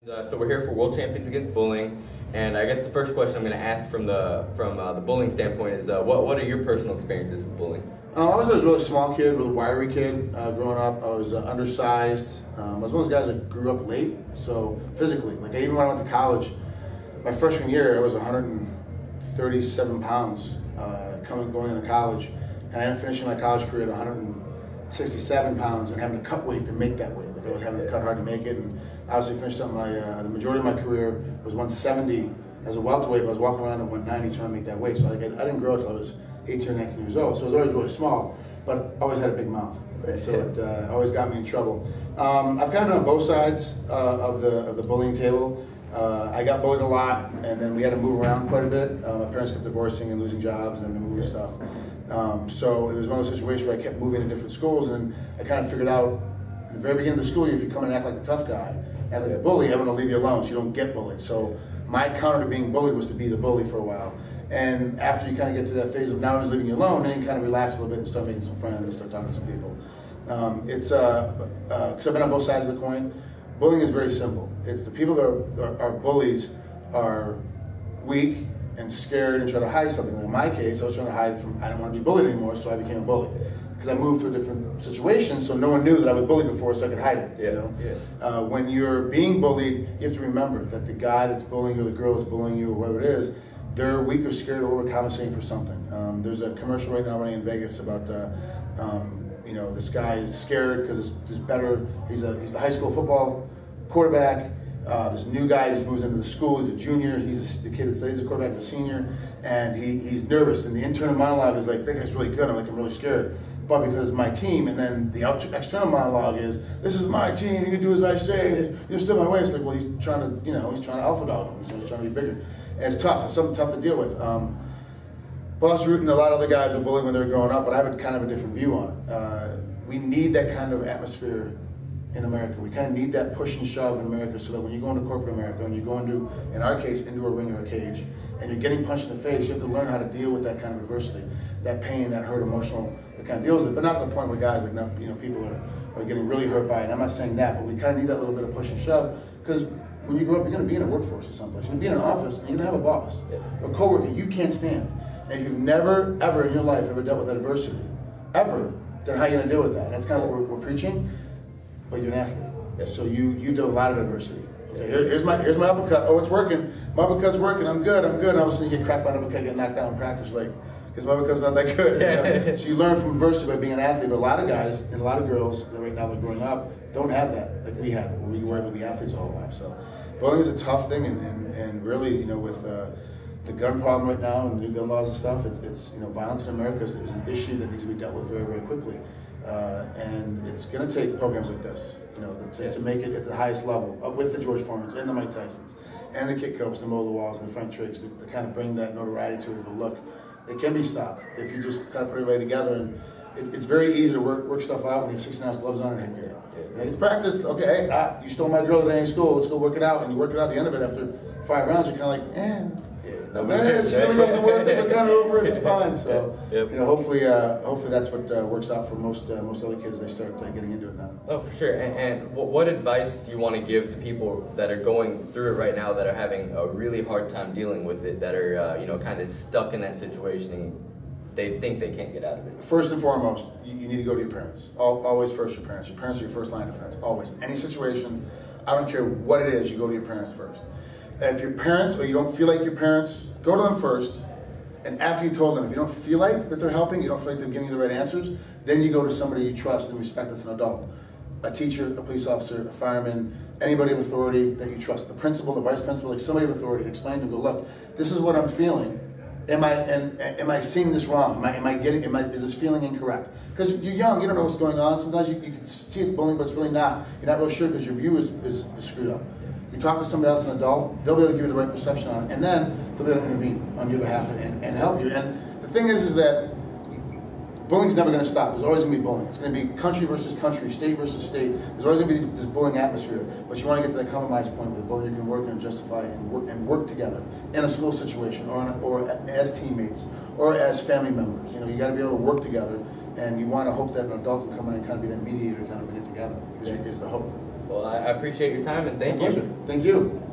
So we're here for World Champions Against Bullying, and I guess the first question I'm going to ask from the bullying standpoint is, what are your personal experiences with bullying? I was a really small kid, really wiry kid. Growing up, I was undersized. I was one of those guys that grew up late, so physically. Like even when I went to college, my freshman year, I was 137 pounds going into college, and I ended up finishing my college career at 167 pounds and having to cut weight to make that weight. Like I was having to cut hard to make it, and obviously finished up the majority of my career was 170 as a welterweight, but I was walking around at 190 trying to make that weight. So like I didn't grow until I was 18 or 19 years old, so I was always really small, but I always had a big mouth, right? So it always got me in trouble. I've kind of been on both sides of the bullying table. I got bullied a lot, and then we had to move around quite a bit. My parents kept divorcing and losing jobs and having to move and stuff. So it was one of those situations where I kept moving to different schools, and I kind of figured out at the very beginning of the school year, if you come and act like the tough guy, act like the bully, I'm going to leave you alone so you don't get bullied. So my counter to being bullied was to be the bully for a while. And after you kind of get through that phase of now I'm just leaving you alone, then you kind of relax a little bit and start making some friends and start talking to some people. Because I've been on both sides of the coin. Bullying is very simple. It's the people that are bullies are weak and scared and try to hide something. Like in my case, I was trying to hide from, I didn't want to be bullied anymore, so I became a bully. Because I moved to a different situation, so no one knew that I was bullied before, so I could hide it. You know? When you're being bullied, you have to remember that the guy that's bullying you, or the girl that's bullying you, or whoever it is, they're weak or scared or overcompensating for something. There's a commercial right now running in Vegas about this guy is scared because he's the high school football quarterback. This new guy just moves into the school. He's a junior. The kid that stays a quarterback is a senior, and he's nervous. And the internal monologue is like, "That guy's really good." I'm really scared, but because it's my team. And then the external monologue is, "This is my team. You can do as I say. You're still my way." It's like, well, he's trying to alpha dog him. He's trying to be bigger. And it's tough. It's something tough to deal with. Boss Root and a lot of other guys were bullied when they were growing up, but I have kind of a different view on it. We need that kind of atmosphere in America. We kind of need that push and shove in America so that when you go into corporate America and you go into, in our case, into a ring or a cage, and you're getting punched in the face, you have to learn how to deal with that kind of adversity, that pain, that hurt, emotional, that kind of deals with it. But not to the point where guys, people are getting really hurt by it. And I'm not saying that, but we kind of need that little bit of push and shove, because when you grow up, you're going to be in a workforce at some place. You're going to be in an office, and you're going to have a boss, a coworker you can't stand. And if you've never, ever in your life ever dealt with that adversity, ever, then how are you going to deal with that? That's kind of what we're preaching. But you're an athlete, so you deal with a lot of adversity. Okay, here's my uppercut. Oh, it's working. My uppercut's working. I'm good. And all of a sudden you get cracked by an uppercut, get knocked down in practice. Like, because my uppercut's not that good. You know? So you learn from adversity by being an athlete. But a lot of guys and a lot of girls that right now they're growing up don't have that like we have. We were able to be athletes our whole life. So bullying is a tough thing, and really, with the gun problem right now and the new gun laws and stuff, it's violence in America is an issue that needs to be dealt with very, very quickly. And it's going to take programs like this, to make it at the highest level, with the George Foremans and the Mike Tysons and the Kit Copes, the Mo Walls, and the Frank Triggs, to kind of bring that notoriety to it and go, look, it can be stopped if you just kind of put everybody together. And it's very easy to work stuff out when you have 16-ounce gloves on and headgear. And it's practiced. Okay, hey, you stole my girl today in school, let's go work it out. And you work it out at the end of it after 5 rounds, you're kind of like, she really wasn't worth it. We're kind of over it. It's fine. So, hopefully that's what works out for most other kids. They start getting into it now. Oh, for sure. And what advice do you want to give to people that are going through it right now, that are having a really hard time dealing with it, that are kind of stuck in that situation and they think they can't get out of it? First and foremost, you need to go to your parents. Always first your parents. Your parents are your first line of defense. Always. In any situation, I don't care what it is, you go to your parents first. If your parents, or you don't feel like your parents, go to them first, and after you told them, if you don't feel like that they're helping, you don't feel like they're giving you the right answers, then you go to somebody you trust and respect that's an adult. A teacher, a police officer, a fireman, anybody of authority that you trust. The principal, the vice principal, like somebody of authority, and explain to them, go, look, this is what I'm feeling. Am I seeing this wrong? Is this feeling incorrect? Because you're young, you don't know what's going on. Sometimes you can see it's bullying, but it's really not. You're not real sure because your view is screwed up. You talk to somebody else, an adult, they'll be able to give you the right perception on it, and then they'll be able to intervene on your behalf and help you. And the thing is that bullying's never going to stop. There's always going to be bullying. It's going to be country versus country, state versus state. There's always going to be this bullying atmosphere. But you want to get to that compromise point where the bully can work and justify and work together in a school situation, or as teammates, or as family members. You got to be able to work together, and you want to hope that an adult can come in and kind of be that mediator, kind of bring it together. Is the hope. Well, I appreciate your time and thank My you. pleasure. Thank you.